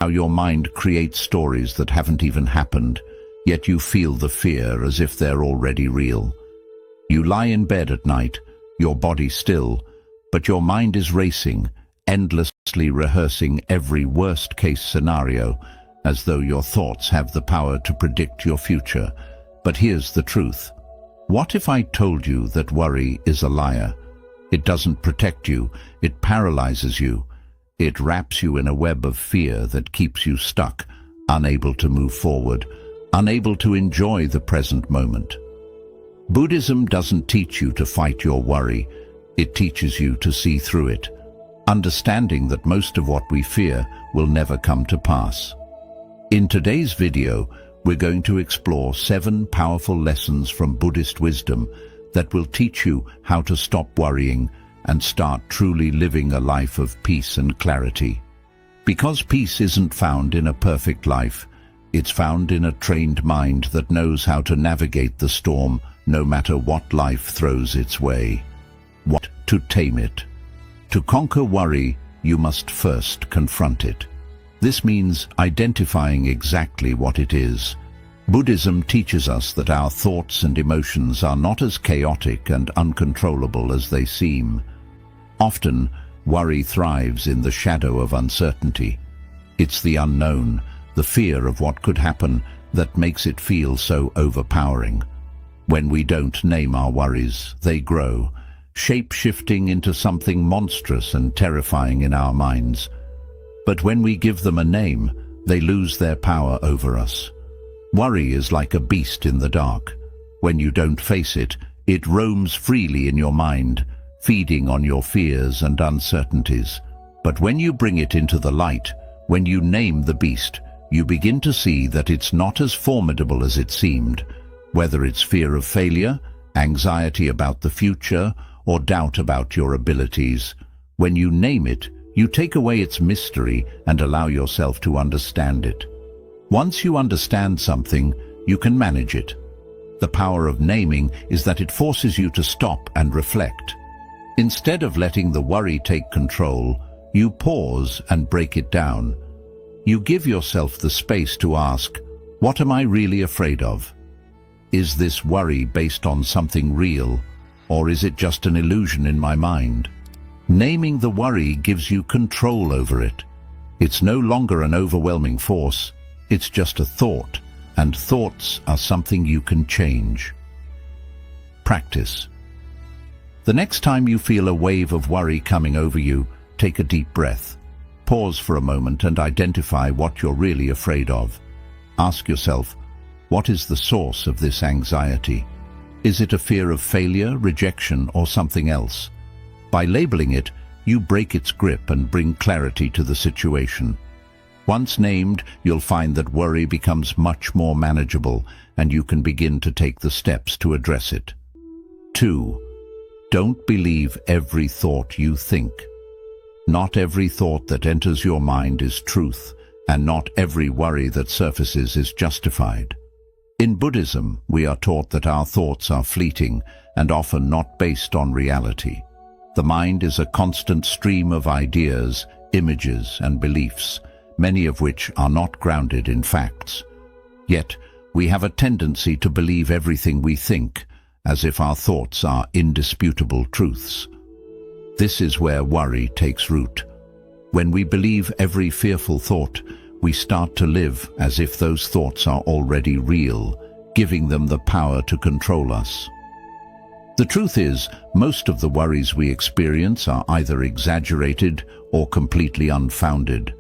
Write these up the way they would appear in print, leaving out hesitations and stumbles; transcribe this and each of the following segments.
How your mind creates stories that haven't even happened, yet you feel the fear as if they're already real. You lie in bed at night, your body still, but your mind is racing, endlessly rehearsing every worst-case scenario, as though your thoughts have the power to predict your future. But here's the truth. What if I told you that worry is a liar? It doesn't protect you, it paralyzes you. It wraps you in a web of fear that keeps you stuck, unable to move forward, unable to enjoy the present moment. Buddhism doesn't teach you to fight your worry, it teaches you to see through it, understanding that most of what we fear will never come to pass. In today's video, we're going to explore 7 powerful lessons from Buddhist wisdom that will teach you how to stop worrying and start truly living a life of peace and clarity. Because peace isn't found in a perfect life, it's found in a trained mind that knows how to navigate the storm no matter what life throws its way. What to tame it? To conquer worry, you must first confront it. This means identifying exactly what it is. Buddhism teaches us that our thoughts and emotions are not as chaotic and uncontrollable as they seem. Often, worry thrives in the shadow of uncertainty. It's the unknown, the fear of what could happen, that makes it feel so overpowering. When we don't name our worries, they grow, shape-shifting into something monstrous and terrifying in our minds. But when we give them a name, they lose their power over us. Worry is like a beast in the dark. When you don't face it, it roams freely in your mind, feeding on your fears and uncertainties. But when you bring it into the light, when you name the beast, you begin to see that it's not as formidable as it seemed. Whether it's fear of failure, anxiety about the future, or doubt about your abilities, when you name it, you take away its mystery and allow yourself to understand it. Once you understand something, you can manage it. The power of naming is that it forces you to stop and reflect. Instead of letting the worry take control, you pause and break it down. You give yourself the space to ask, what am I really afraid of? Is this worry based on something real, or is it just an illusion in my mind? Naming the worry gives you control over it. It's no longer an overwhelming force, it's just a thought, and thoughts are something you can change. Practice. The next time you feel a wave of worry coming over you, take a deep breath. Pause for a moment and identify what you're really afraid of. Ask yourself, what is the source of this anxiety? Is it a fear of failure, rejection, or something else? By labeling it, you break its grip and bring clarity to the situation. Once named, you'll find that worry becomes much more manageable, and you can begin to take the steps to address it. 2. Don't believe every thought you think. Not every thought that enters your mind is truth, and not every worry that surfaces is justified. In Buddhism, we are taught that our thoughts are fleeting and often not based on reality. The mind is a constant stream of ideas, images, and beliefs, many of which are not grounded in facts. Yet, we have a tendency to believe everything we think, as if our thoughts are indisputable truths. This is where worry takes root. When we believe every fearful thought, we start to live as if those thoughts are already real, giving them the power to control us. The truth is, most of the worries we experience are either exaggerated or completely unfounded.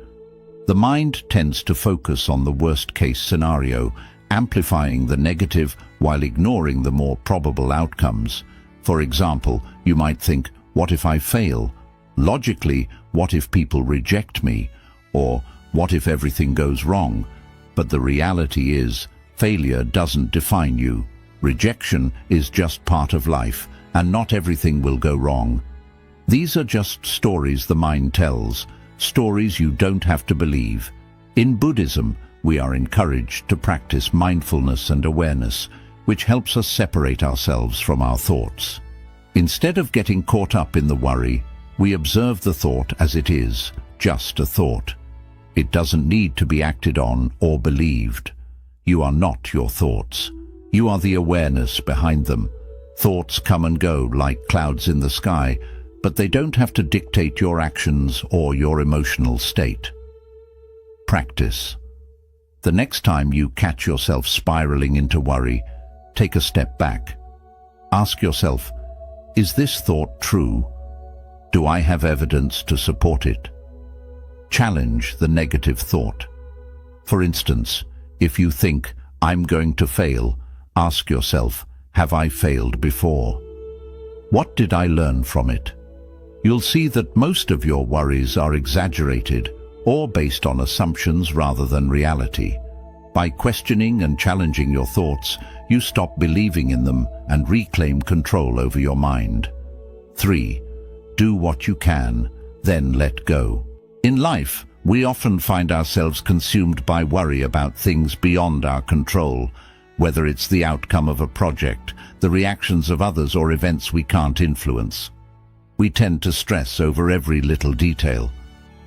The mind tends to focus on the worst-case scenario, amplifying the negative while ignoring the more probable outcomes. For example, you might think, what if I fail? Logically, what if people reject me? Or, what if everything goes wrong? But the reality is, failure doesn't define you. Rejection is just part of life, and not everything will go wrong. These are just stories the mind tells, stories you don't have to believe. In Buddhism, we are encouraged to practice mindfulness and awareness, which helps us separate ourselves from our thoughts. Instead of getting caught up in the worry, we observe the thought as it is, just a thought. It doesn't need to be acted on or believed. You are not your thoughts. You are the awareness behind them. Thoughts come and go like clouds in the sky, but they don't have to dictate your actions or your emotional state. Practice. The next time you catch yourself spiraling into worry, take a step back. Ask yourself, is this thought true? Do I have evidence to support it? Challenge the negative thought. For instance, if you think, I'm going to fail, ask yourself, have I failed before? What did I learn from it? You'll see that most of your worries are exaggerated or based on assumptions rather than reality. By questioning and challenging your thoughts, you stop believing in them and reclaim control over your mind. 3. Do what you can, then let go. In life, we often find ourselves consumed by worry about things beyond our control, whether it's the outcome of a project, the reactions of others, or events we can't influence. We tend to stress over every little detail.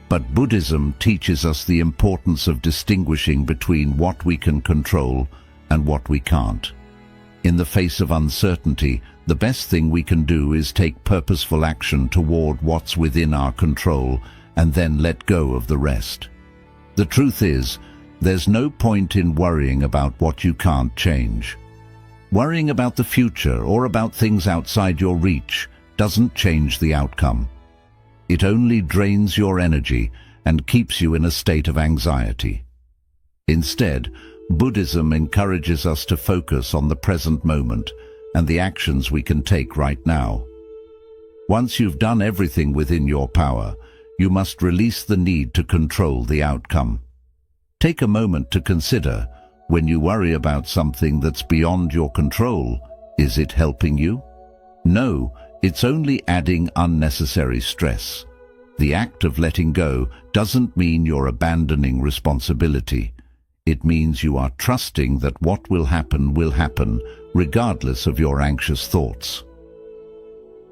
But Buddhism teaches us the importance of distinguishing between what we can control and what we can't. In the face of uncertainty, the best thing we can do is take purposeful action toward what's within our control and then let go of the rest. The truth is, there's no point in worrying about what you can't change. Worrying about the future or about things outside your reach doesn't change the outcome. It only drains your energy and keeps you in a state of anxiety. Instead, Buddhism encourages us to focus on the present moment and the actions we can take right now. Once you've done everything within your power, you must release the need to control the outcome. Take a moment to consider, when you worry about something that's beyond your control, is it helping you? No, it's only adding unnecessary stress. The act of letting go doesn't mean you're abandoning responsibility. It means you are trusting that what will happen, regardless of your anxious thoughts.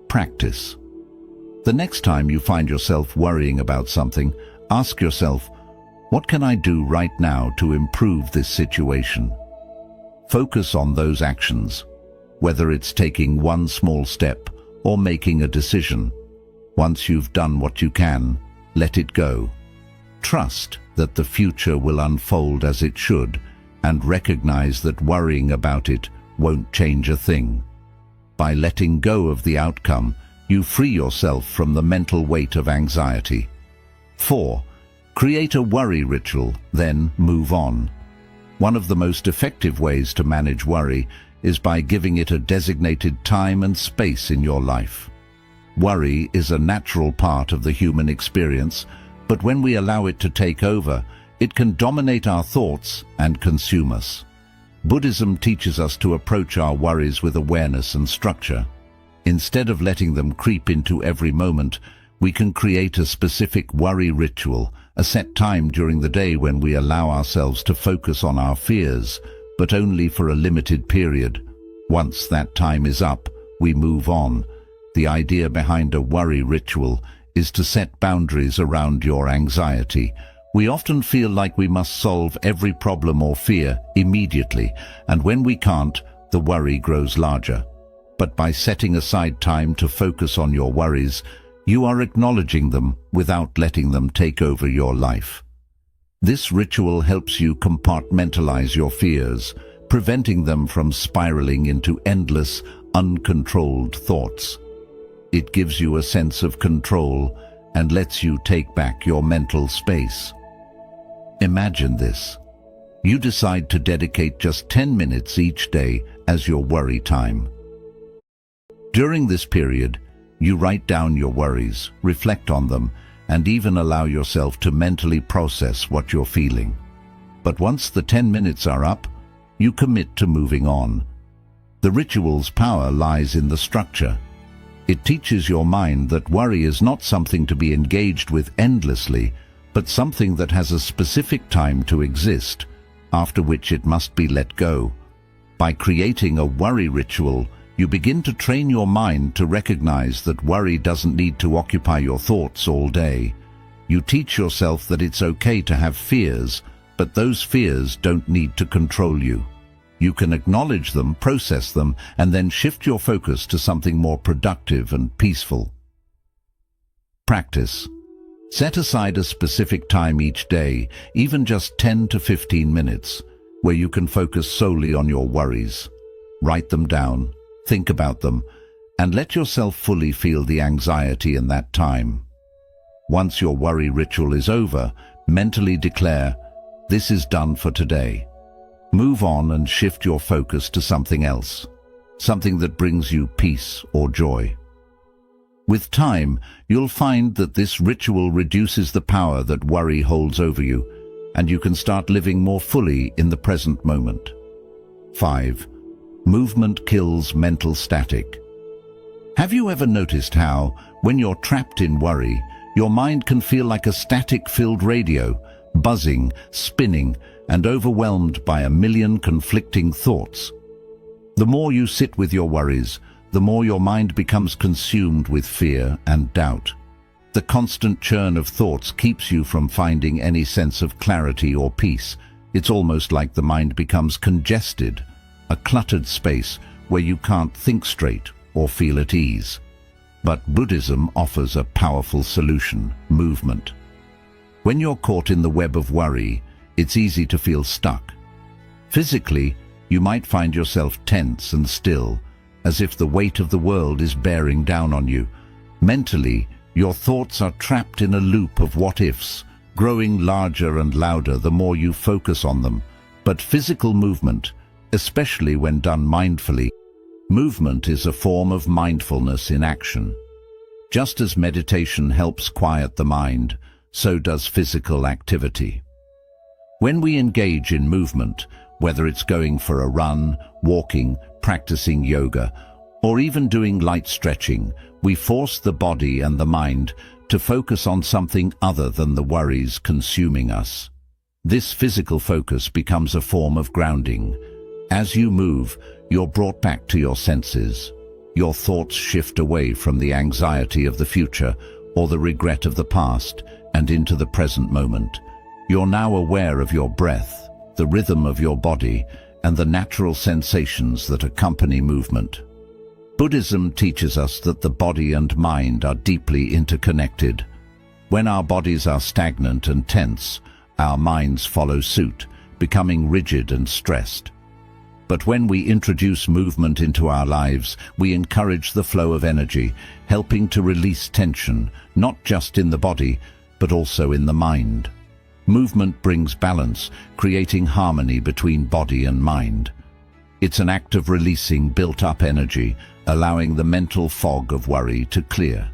Practice. The next time you find yourself worrying about something, ask yourself, what can I do right now to improve this situation? Focus on those actions, whether it's taking one small step or making a decision. Once you've done what you can, let it go. Trust that the future will unfold as it should, and recognize that worrying about it won't change a thing. By letting go of the outcome, you free yourself from the mental weight of anxiety. 4. Create a worry ritual, then move on. One of the most effective ways to manage worry is by giving it a designated time and space in your life. Worry is a natural part of the human experience, but when we allow it to take over, it can dominate our thoughts and consume us. Buddhism teaches us to approach our worries with awareness and structure. Instead of letting them creep into every moment, we can create a specific worry ritual, a set time during the day when we allow ourselves to focus on our fears, but only for a limited period. Once that time is up, we move on. The idea behind a worry ritual is to set boundaries around your anxiety. We often feel like we must solve every problem or fear immediately, and when we can't, the worry grows larger. But by setting aside time to focus on your worries, you are acknowledging them without letting them take over your life. This ritual helps you compartmentalize your fears, preventing them from spiraling into endless, uncontrolled thoughts. It gives you a sense of control and lets you take back your mental space. Imagine this. You decide to dedicate just 10 minutes each day as your worry time. During this period, you write down your worries, reflect on them, and even allow yourself to mentally process what you're feeling. But once the 10 minutes are up, you commit to moving on. The ritual's power lies in the structure. It teaches your mind that worry is not something to be engaged with endlessly, but something that has a specific time to exist, after which it must be let go. By creating a worry ritual, you begin to train your mind to recognize that worry doesn't need to occupy your thoughts all day. You teach yourself that it's okay to have fears, but those fears don't need to control you. You can acknowledge them, process them, and then shift your focus to something more productive and peaceful. Practice. Set aside a specific time each day, even just 10 to 15 minutes, where you can focus solely on your worries. Write them down, think about them, and let yourself fully feel the anxiety in that time. Once your worry ritual is over, mentally declare, "This is done for today." Move on and shift your focus to something else, something that brings you peace or joy. With time, you'll find that this ritual reduces the power that worry holds over you, and you can start living more fully in the present moment. 5. Movement kills mental static. Have you ever noticed how, when you're trapped in worry, your mind can feel like a static-filled radio, buzzing, spinning, and overwhelmed by a million conflicting thoughts? The more you sit with your worries, the more your mind becomes consumed with fear and doubt. The constant churn of thoughts keeps you from finding any sense of clarity or peace. It's almost like the mind becomes congested, a cluttered space where you can't think straight or feel at ease. But Buddhism offers a powerful solution: movement. When you're caught in the web of worry, it's easy to feel stuck. Physically, you might find yourself tense and still, as if the weight of the world is bearing down on you. Mentally, your thoughts are trapped in a loop of what-ifs, growing larger and louder the more you focus on them. But physical movement, especially when done mindfully, movement is a form of mindfulness in action. Just as meditation helps quiet the mind, so does physical activity. When we engage in movement, whether it's going for a run, walking, practicing yoga, or even doing light stretching, we force the body and the mind to focus on something other than the worries consuming us. This physical focus becomes a form of grounding. As you move, you're brought back to your senses. Your thoughts shift away from the anxiety of the future or the regret of the past and into the present moment. You're now aware of your breath, the rhythm of your body, and the natural sensations that accompany movement. Buddhism teaches us that the body and mind are deeply interconnected. When our bodies are stagnant and tense, our minds follow suit, becoming rigid and stressed. But when we introduce movement into our lives, we encourage the flow of energy, helping to release tension, not just in the body, but also in the mind. Movement brings balance, creating harmony between body and mind. It's an act of releasing built-up energy, allowing the mental fog of worry to clear.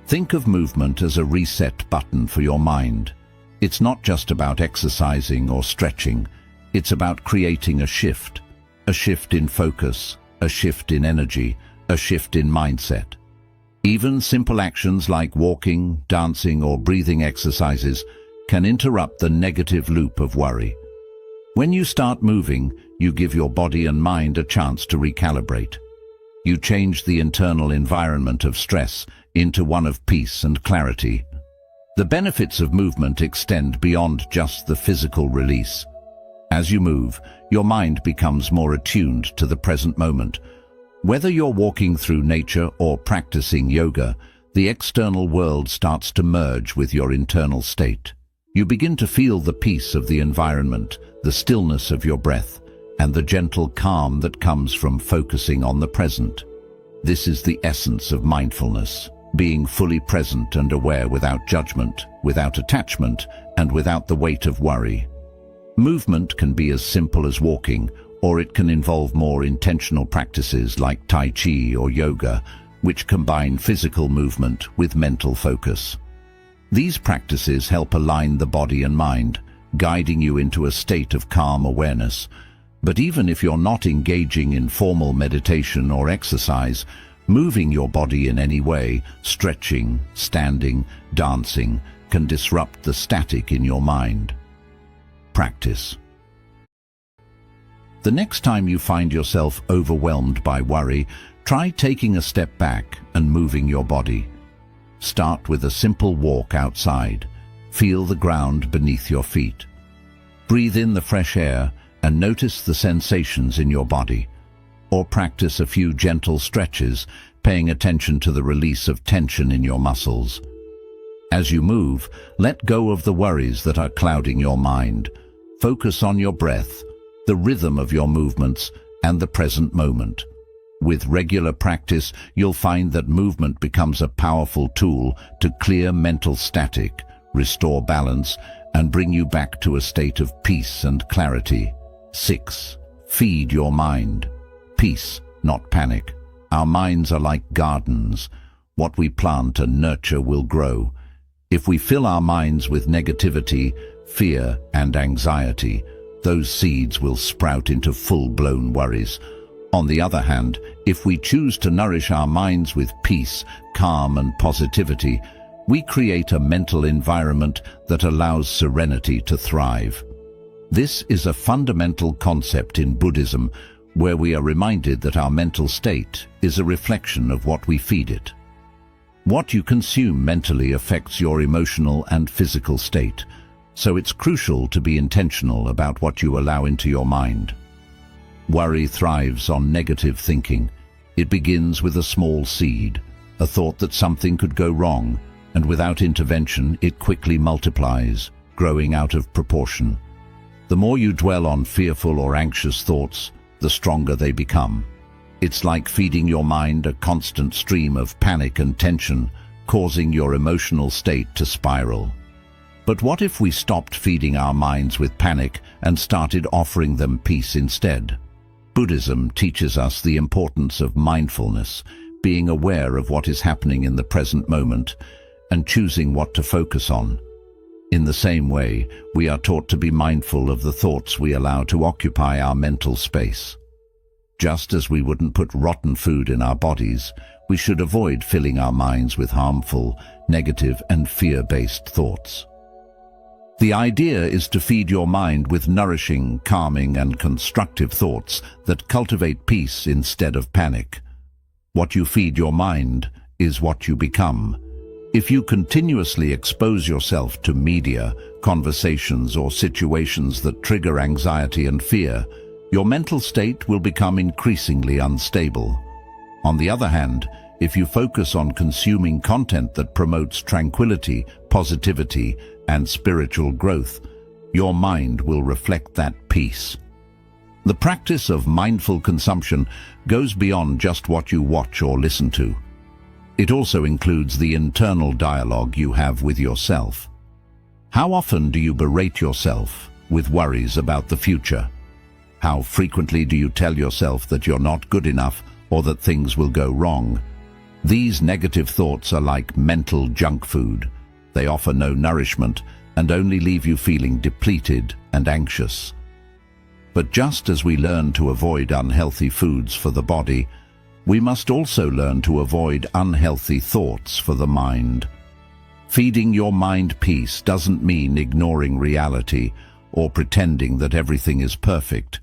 Think of movement as a reset button for your mind. It's not just about exercising or stretching. It's about creating a shift in focus, a shift in energy, a shift in mindset. Even simple actions like walking, dancing, or breathing exercises can interrupt the negative loop of worry. When you start moving, you give your body and mind a chance to recalibrate. You change the internal environment of stress into one of peace and clarity. The benefits of movement extend beyond just the physical release. As you move, your mind becomes more attuned to the present moment. Whether you're walking through nature or practicing yoga, the external world starts to merge with your internal state. You begin to feel the peace of the environment, the stillness of your breath, and the gentle calm that comes from focusing on the present. This is the essence of mindfulness, being fully present and aware without judgment, without attachment, and without the weight of worry. Movement can be as simple as walking, or it can involve more intentional practices like Tai Chi or yoga, which combine physical movement with mental focus. These practices help align the body and mind, guiding you into a state of calm awareness. But even if you're not engaging in formal meditation or exercise, moving your body in any way, stretching, standing, dancing, can disrupt the static in your mind. Practice. The next time you find yourself overwhelmed by worry, try taking a step back and moving your body. Start with a simple walk outside. Feel the ground beneath your feet. Breathe in the fresh air and notice the sensations in your body. Or practice a few gentle stretches, paying attention to the release of tension in your muscles. As you move, let go of the worries that are clouding your mind. Focus on your breath, the rhythm of your movements, and the present moment. With regular practice, you'll find that movement becomes a powerful tool to clear mental static, restore balance, and bring you back to a state of peace and clarity. 6. Feed your mind. Peace, not panic. Our minds are like gardens. What we plant and nurture will grow. If we fill our minds with negativity, fear, and anxiety, those seeds will sprout into full-blown worries. On the other hand, if we choose to nourish our minds with peace, calm, and positivity, we create a mental environment that allows serenity to thrive. This is a fundamental concept in Buddhism, where we are reminded that our mental state is a reflection of what we feed it. What you consume mentally affects your emotional and physical state, so it's crucial to be intentional about what you allow into your mind. Worry thrives on negative thinking. It begins with a small seed, a thought that something could go wrong, and without intervention it quickly multiplies, growing out of proportion. The more you dwell on fearful or anxious thoughts, the stronger they become. It's like feeding your mind a constant stream of panic and tension, causing your emotional state to spiral. But what if we stopped feeding our minds with panic and started offering them peace instead? Buddhism teaches us the importance of mindfulness, being aware of what is happening in the present moment, and choosing what to focus on. In the same way, we are taught to be mindful of the thoughts we allow to occupy our mental space. Just as we wouldn't put rotten food in our bodies, we should avoid filling our minds with harmful, negative, and fear-based thoughts. The idea is to feed your mind with nourishing, calming, and constructive thoughts that cultivate peace instead of panic. What you feed your mind is what you become. If you continuously expose yourself to media, conversations, or situations that trigger anxiety and fear, your mental state will become increasingly unstable. On the other hand, if you focus on consuming content that promotes tranquility, positivity, and spiritual growth, your mind will reflect that peace. The practice of mindful consumption goes beyond just what you watch or listen to. It also includes the internal dialogue you have with yourself. How often do you berate yourself with worries about the future? How frequently do you tell yourself that you're not good enough or that things will go wrong? These negative thoughts are like mental junk food. They offer no nourishment and only leave you feeling depleted and anxious. But just as we learn to avoid unhealthy foods for the body, we must also learn to avoid unhealthy thoughts for the mind. Feeding your mind peace doesn't mean ignoring reality or pretending that everything is perfect.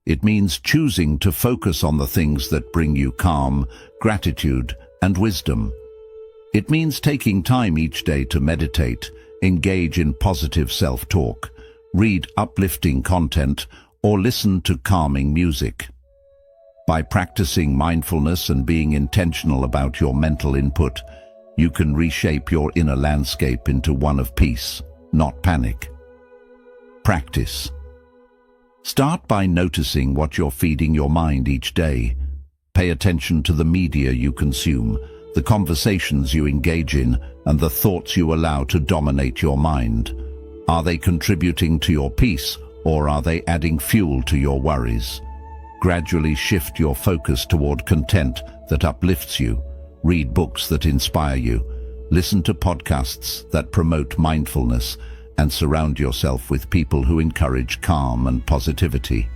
It means choosing to focus on the things that bring you calm, gratitude, and wisdom. It means taking time each day to meditate, engage in positive self-talk, read uplifting content, or listen to calming music. By practicing mindfulness and being intentional about your mental input, you can reshape your inner landscape into one of peace, not panic. Practice. Start by noticing what you're feeding your mind each day. Pay attention to the media you consume, the conversations you engage in, and the thoughts you allow to dominate your mind. Are they contributing to your peace, or are they adding fuel to your worries? Gradually shift your focus toward content that uplifts you. Read books that inspire you. Listen to podcasts that promote mindfulness, and surround yourself with people who encourage calm and positivity.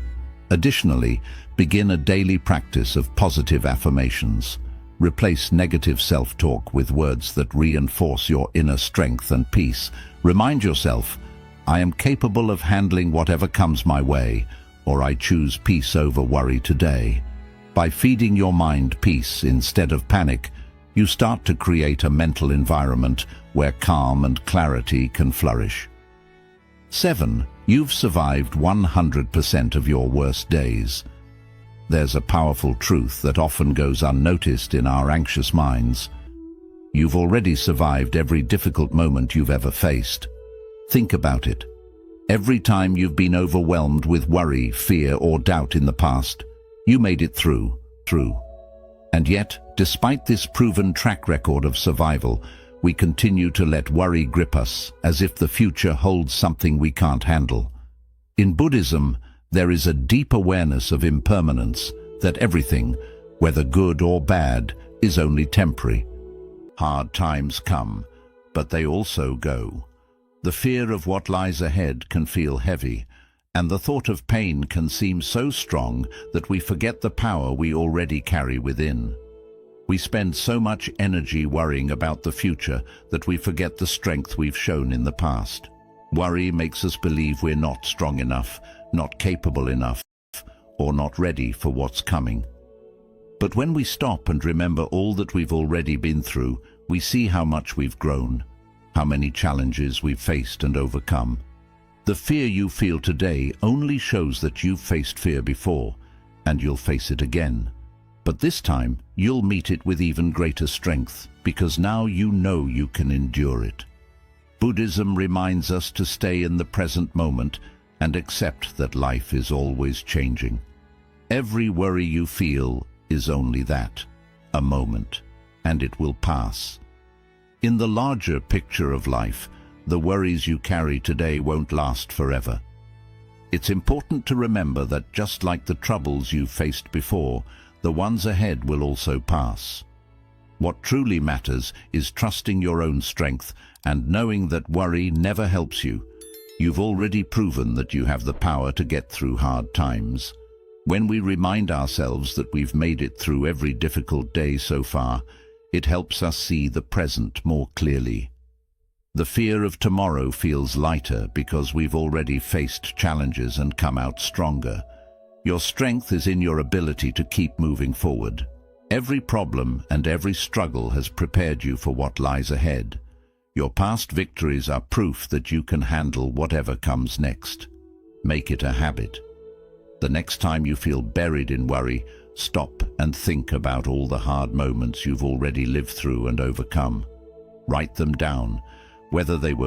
Additionally, begin a daily practice of positive affirmations. Replace negative self-talk with words that reinforce your inner strength and peace. Remind yourself, I am capable of handling whatever comes my way, or I choose peace over worry today. By feeding your mind peace instead of panic, You start to create a mental environment where calm and clarity can flourish. 7. You've survived 100% of your worst days. There's a powerful truth that often goes unnoticed in our anxious minds. You've already survived every difficult moment you've ever faced. Think about it. Every time you've been overwhelmed with worry, fear, or doubt in the past, you made it through. And yet, despite this proven track record of survival, we continue to let worry grip us as if the future holds something we can't handle. In Buddhism, there is a deep awareness of impermanence, that everything, whether good or bad, is only temporary. Hard times come, but they also go. The fear of what lies ahead can feel heavy, and the thought of pain can seem so strong that we forget the power we already carry within. We spend so much energy worrying about the future that we forget the strength we've shown in the past. Worry makes us believe we're not strong enough, not capable enough, or not ready for what's coming. But when we stop and remember all that we've already been through, we see how much we've grown, how many challenges we've faced and overcome. The fear you feel today only shows that you've faced fear before, and you'll face it again. But this time, you'll meet it with even greater strength, because now you know you can endure it. Buddhism reminds us to stay in the present moment and accept that life is always changing. Every worry you feel is only that, a moment, and it will pass. In the larger picture of life, the worries you carry today won't last forever. It's important to remember that just like the troubles you've faced before, the ones ahead will also pass. What truly matters is trusting your own strength and knowing that worry never helps you. You've already proven that you have the power to get through hard times. When we remind ourselves that we've made it through every difficult day so far, it helps us see the present more clearly. The fear of tomorrow feels lighter because we've already faced challenges and come out stronger. Your strength is in your ability to keep moving forward. Every problem and every struggle has prepared you for what lies ahead. Your past victories are proof that you can handle whatever comes next. Make it a habit. The next time you feel buried in worry, stop and think about all the hard moments you've already lived through and overcome. Write them down, whether they were